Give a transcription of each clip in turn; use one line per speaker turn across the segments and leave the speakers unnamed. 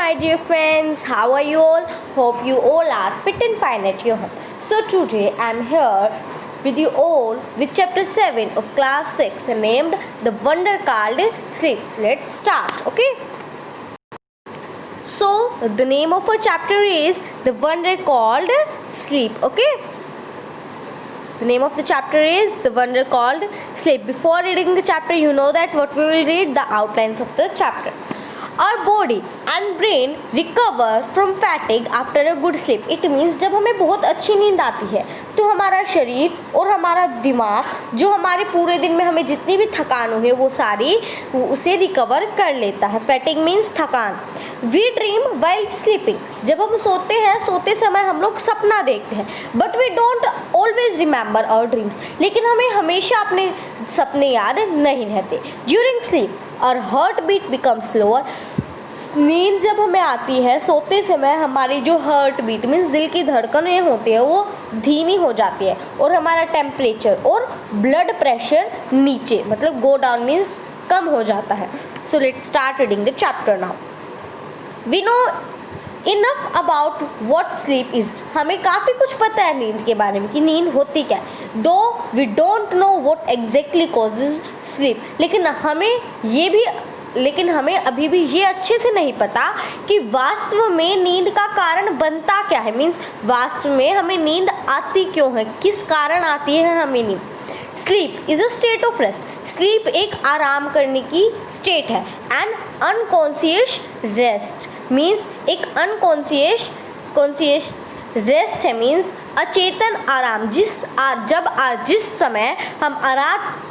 my dear friends, how are you all? Hope you all are fit and fine at your home. So today I am here with you all with chapter 7 of class 6 named The Wonder Called Sleep. So let's start, okay? So the name of our chapter is The Wonder Called Sleep, okay? The name of the chapter is The Wonder Called Sleep. Before reading the chapter, you know that what we will read, the outlines of the chapter. Our body and brain recover from fatigue after a good sleep. It means जब हमें बहुत अच्छी नींद आती है तो हमारा शरीर और हमारा दिमाग जो हमारे पूरे दिन में हमें जितनी भी थकान हुई है वो सारी उसे रिकवर कर लेता है. फैटिग मीन्स थकान. We dream while sleeping. जब हम सोते हैं, सोते समय हम लोग सपना देखते हैं. But we don't always remember our dreams. लेकिन हमें हमेशा अपने सपने याद नहीं रहते. ड्यूरिंग स्लीप और हार्ट बीट बिकम स्लोअर. नींद जब हमें आती है सोते समय हमारी जो हार्ट बीट मीन्स दिल की धड़कनें होती है वो धीमी हो जाती है और हमारा टेम्परेचर और ब्लड प्रेशर नीचे मतलब गो डाउन मीन्स कम हो जाता है. So let's start reading the chapter now. We know enough about what sleep is. हमें काफ़ी कुछ पता है नींद के बारे में कि नींद होती क्या है. Though we don't know what exactly causes sleep. लेकिन हमें अभी भी ये अच्छे से नहीं पता कि वास्तव में नींद का कारण बनता क्या है. मीन्स वास्तव में हमें नींद आती क्यों है, किस कारण आती है हमें नींद. Sleep is a state of rest. Sleep एक आराम करने की स्टेट है. एंड अनकॉन्शियस रेस्ट मीन्स एक अनकॉन्शियस रेस्ट है. मीन्स अचेतन आराम. जिस समय हम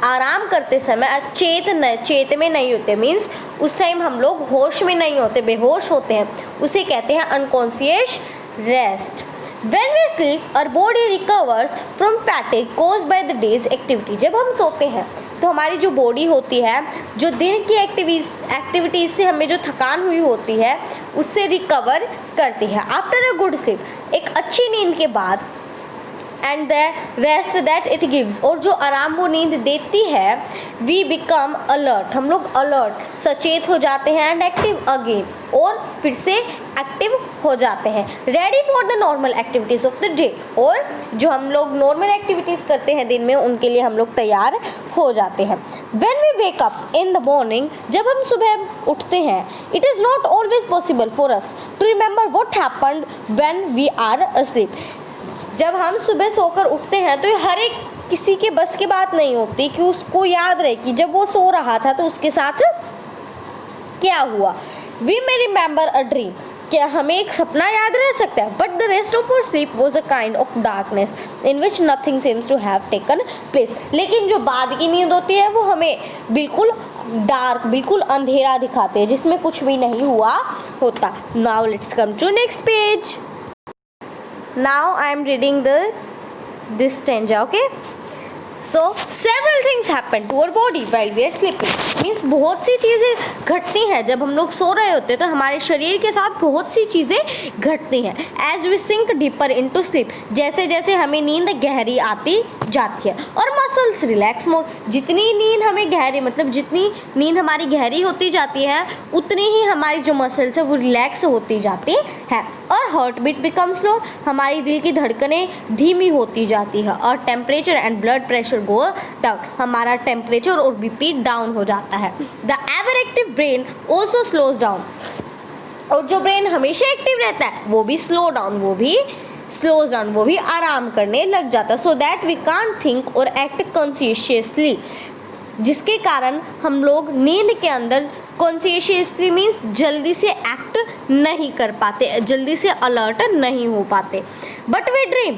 आराम करते समय चेत में नहीं होते मीन्स उस टाइम हम लोग होश में नहीं होते, बेहोश होते हैं, उसे कहते हैं unconscious rest. When we sleep, our body recovers from fatigue caused by the day's activity. जब हम सोते हैं तो हमारी जो बॉडी होती है जो दिन की एक्टिविटीज़ से हमें जो थकान हुई होती है उससे रिकवर करती है. आफ्टर अ गुड स्लीप एक अच्छी नींद के बाद and the rest that it gives और जो आराम वो नींद देती है वी बिकम अलर्ट. हम लोग अलर्ट सचेत हो जाते हैं एंड एक्टिव अगेन और फिर से एक्टिव हो जाते हैं. Ready for the normal activities of the day. और जो हम लोग नॉर्मल एक्टिविटीज़ करते हैं दिन में उनके लिए हम लोग तैयार हो जाते हैं. When we wake up in the morning जब हम सुबह उठते हैं it is not always possible for us to remember what happened when we are asleep. जब हम सुबह सोकर उठते हैं तो हर एक किसी के बस की बात नहीं होती कि उसको याद रहे कि जब वो सो रहा था तो उसके साथ क्या हुआ. We may remember a dream. क्या हमें एक सपना याद रह सकता है. But the rest of our sleep was a kind of darkness in which nothing seems to have taken place. लेकिन जो बाद की नींद होती है वो हमें बिल्कुल डार्क बिल्कुल अंधेरा दिखाते हैं जिसमें कुछ भी नहीं हुआ होता. Now let's come to next page. Now I am reading this stanza, okay? So several things happen to our body while we are sleeping. Means बहुत सी चीज़ें घटती हैं जब हम लोग सो रहे होते हैं तो हमारे शरीर के साथ बहुत सी चीज़ें घटती हैं. As we sink deeper into sleep जैसे जैसे हमें नींद गहरी आती जाती है. और मसल्स रिलैक्स मोर. जितनी नींद हमें गहरी मतलब जितनी नींद हमारी गहरी होती जाती है उतनी ही हमारी जो मसल्स है वो रिलैक्स होती जाती है. और हार्ट बीट बिकम स्लो. हमारी दिल की धड़कनें धीमी होती जाती है. और temperature and blood pressure go down. हमारा टेम्परेचर और बीपी डाउन हो जाता है. The ever active brain also slows down. और जो ब्रेन हमेशा एक्टिव रहता है वो भी स्लोज डाउन वो भी आराम करने लग जाता है. So that we can't think और एक्ट कॉन्शियसली. जिसके कारण हम लोग नींद के अंदर कॉन्शियसली मीन्स जल्दी से एक्ट नहीं कर पाते, जल्दी से अलर्ट नहीं हो पाते. बट वी ड्रीम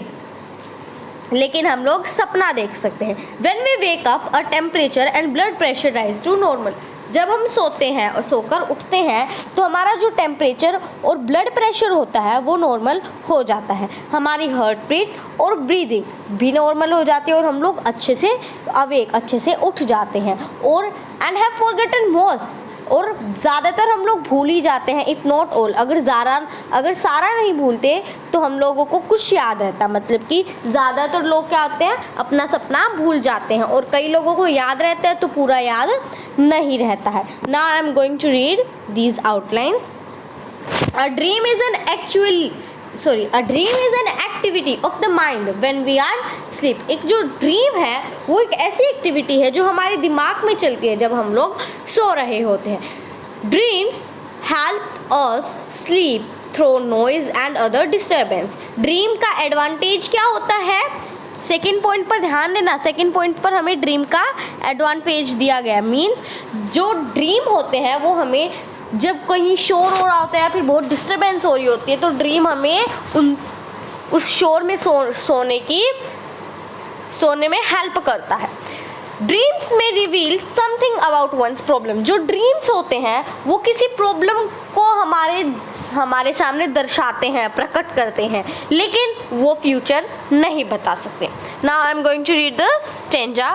लेकिन हम लोग सपना देख सकते हैं. When we wake up a temperature and blood pressure rise to normal. जब हम सोते हैं और सोकर उठते हैं तो हमारा जो टेम्परेचर और ब्लड प्रेशर होता है वो नॉर्मल हो जाता है. हमारी हार्ट बीट और ब्रीदिंग भी नॉर्मल हो जाती है और हम लोग अच्छे से उठ जाते हैं. और एंड हैव फॉरगॉटन मोस्ट और ज़्यादातर हम लोग भूल ही जाते हैं. इफ़ नॉट ऑल अगर सारा नहीं भूलते तो हम लोगों को कुछ याद रहता. मतलब कि ज़्यादातर लोग क्या होते हैं अपना सपना भूल जाते हैं और कई लोगों को याद रहता है तो पूरा याद नहीं रहता है. Now I am going to read these outlines. A dream is an activity of the mind when we are sleep. एक जो ड्रीम है वो एक ऐसी एक्टिविटी है जो हमारे दिमाग में चलती है जब हम लोग सो रहे होते हैं. Dreams help us sleep through noise and other disturbance. Dream का एडवांटेज क्या होता है? सेकेंड पॉइंट पर ध्यान देना. सेकेंड पॉइंट पर हमें ड्रीम का एडवांटेज दिया गया. मीन्स जो ड्रीम होते हैं वो हमें जब कहीं शोर हो रहा होता है या फिर बहुत डिस्टर्बेंस हो रही होती है तो ड्रीम हमें उस शोर में सोने में हेल्प करता है. ड्रीम्स में reveal something about one's problem. जो ड्रीम्स होते हैं वो किसी प्रॉब्लम को हमारे सामने दर्शाते हैं, प्रकट करते हैं, लेकिन वो फ्यूचर नहीं बता सकते. Now I am going to read the stanza.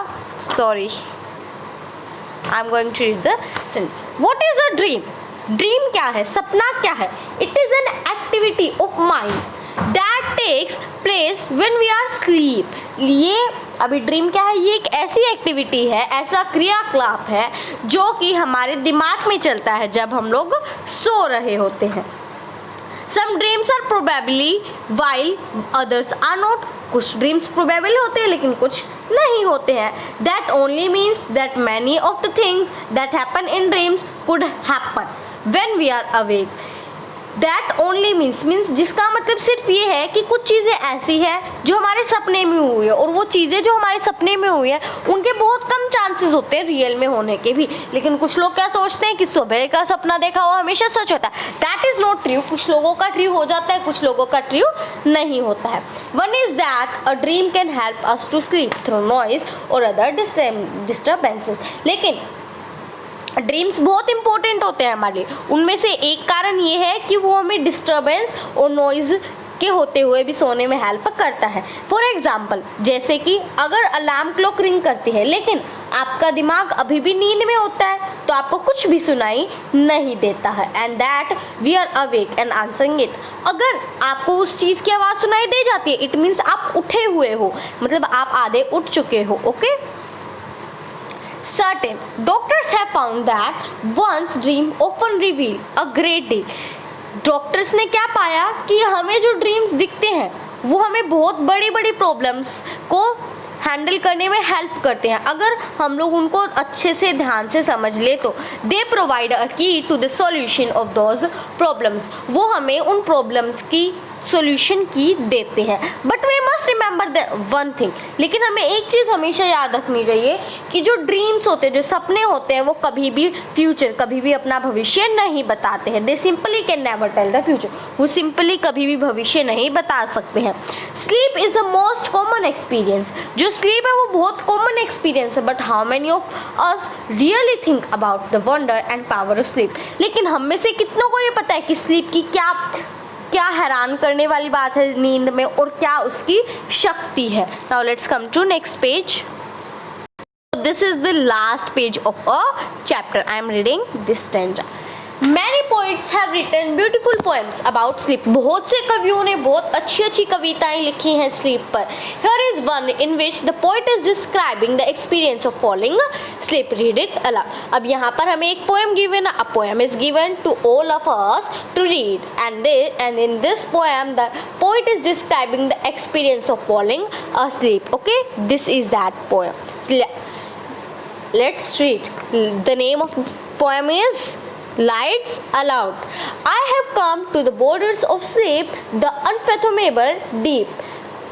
What is a dream? Dream क्या है? सपना क्या है? It is an activity of mind that takes place when we are sleep. ये अभी ड्रीम क्या है? ये एक ऐसी एक्टिविटी है, ऐसा क्रियाकलाप है जो कि हमारे दिमाग में चलता है जब हम लोग सो रहे होते हैं. Some dreams are probably while others are not. कुछ ड्रीम्स प्रोबेबल होते हैं लेकिन कुछ नहीं होते हैं. That only means that many of the things that happen in dreams could happen when we are awake. That only means जिसका मतलब सिर्फ ये है कि कुछ चीज़ें ऐसी हैं जो हमारे सपने में हुई है, और वो चीज़ें जो हमारे सपने में हुई है उनके बहुत कम चांसेस होते हैं रियल में होने के भी. लेकिन कुछ लोग क्या सोचते हैं कि सुबह का सपना देखा हुआ हमेशा सच होता है. That is not true. कुछ लोगों का ट्रू हो जाता है, कुछ लोगों का ट्रू नहीं होता है. One is that a dream can help us to sleep through noise और अदर डिस्टर्बेंसेस. लेकिन ड्रीम्स बहुत इंपॉर्टेंट होते हैं हमारे लिए. उनमें से एक कारण ये है कि वो हमें डिस्टर्बेंस और नॉइज़ के होते हुए भी सोने में हेल्प करता है. फॉर एग्जाम्पल, जैसे कि अगर अलार्म क्लॉक रिंग करती है लेकिन आपका दिमाग अभी भी नींद में होता है तो आपको कुछ भी सुनाई नहीं देता है. And that we are awake and answering it. अगर आपको उस चीज़ की आवाज़ सुनाई दे जाती है इट मीन्स आप उठे हुए हो, मतलब आप आधे उठ चुके हो. Okay. Certain doctors have found that one's dream often reveal a great deal. Doctors ने क्या पाया कि हमें जो ड्रीम्स दिखते हैं वो हमें बहुत बड़ी बड़ी प्रॉब्लम्स को हैंडल करने में हेल्प करते हैं अगर हम लोग उनको अच्छे से ध्यान से समझ ले तो. दे provide a key to the solution of those problems. वो हमें उन प्रॉब्लम्स की सॉल्यूशन की देते हैं. But we must remember the one thing. लेकिन हमें एक चीज़ हमेशा याद रखनी चाहिए कि जो ड्रीम्स होते हैं, जो सपने होते हैं, वो कभी भी फ्यूचर, कभी भी अपना भविष्य नहीं बताते हैं. They simply can never tell the future. वो सिंपली कभी भी भविष्य नहीं बता सकते हैं. Sleep is the most common experience. जो स्लीप है वो बहुत कॉमन एक्सपीरियंस है. But how many of us really think about the wonder and power of sleep. लेकिन हम में से कितनों को ये पता है कि स्लीप की क्या हैरान करने वाली बात है नींद में और क्या उसकी शक्ति है. Now let's come to next page. This is the last page of a chapter. I am reading this stanza. Many poets have written beautiful poems about sleep. बहुत से कवियों ने बहुत अच्छी अच्छी कविताएं लिखी हैं स्लीप पर. Here is one in which the poet is describing the experience of falling asleep. Read it aloud. अब यहाँ पर हमें एक poem given. A poem is given to all of us to read, and in this poem the poet is describing the experience of falling asleep. Okay, this is that poem. Let's read. The name of the poem is Lights Aloud. I have come to the borders of sleep, the unfathomable deep.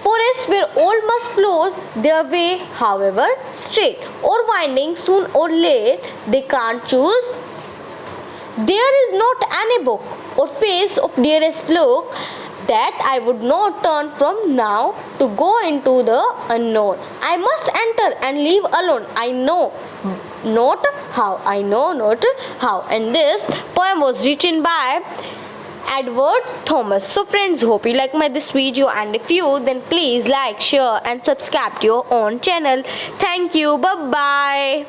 Forest where all must close their way, however straight or winding, soon or late they can't choose. There is not any book or face of dearest look that I would not turn from now to go into the unknown. I must enter and leave alone. I know not how. And this poem was written by Edward Thomas. So friends, hope you like this video, and if you, then please like, share and subscribe to your own channel. Thank you. Bye bye.